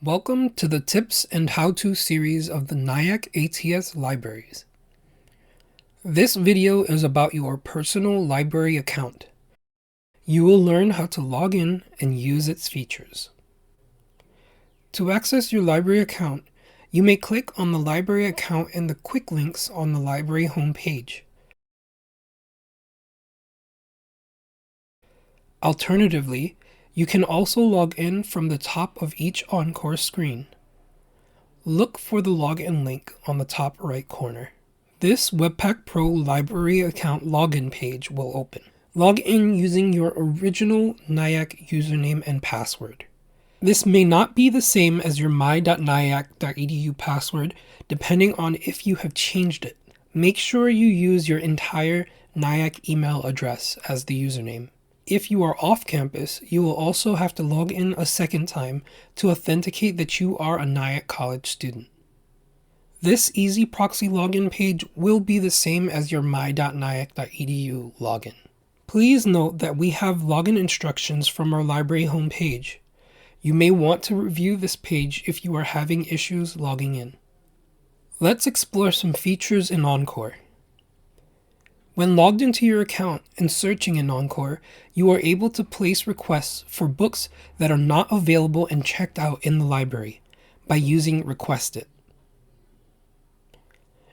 Welcome to the Tips and How-To series of the Nyack ATS Libraries. This video is about your personal library account. You will learn how to log in and use its features. To access your library account, you may click on the library account in the quick links on the library homepage. Alternatively, you can also log in from the top of each Encore screen. Look for the login link on the top right corner. This Webpack Pro library account login page will open. Log in using your original Nyack username and password. This may not be the same as your my.nyack.edu password depending on if you have changed it. Make sure you use your entire Nyack email address as the username. If you are off campus, you will also have to log in a second time to authenticate that you are a Nyack College student. This easy proxy login page will be the same as your my.nyack.edu login. Please note that we have login instructions from our library homepage. You may want to review this page if you are having issues logging in. Let's explore some features in Encore. When logged into your account and searching in Encore, you are able to place requests for books that are not available and checked out in the library by using Request It.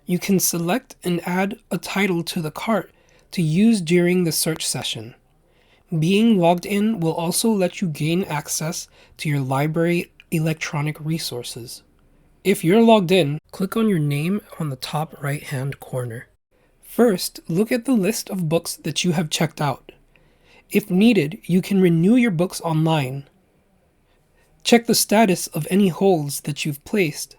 You can select and add a title to the cart to use during the search session. Being logged in will also let you gain access to your library electronic resources. If you're logged in, click on your name on the top right-hand corner. First, look at the list of books that you have checked out. If needed, you can renew your books online. Check the status of any holds that you've placed.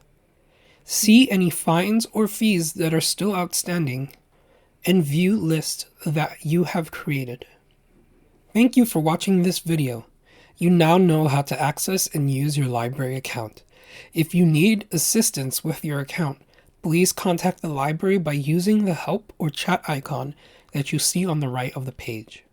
See any fines or fees that are still outstanding, and view lists that you have created. Thank you for watching this video. You now know how to access and use your library account. If you need assistance with your account, please contact the library by using the help or chat icon that you see on the right of the page.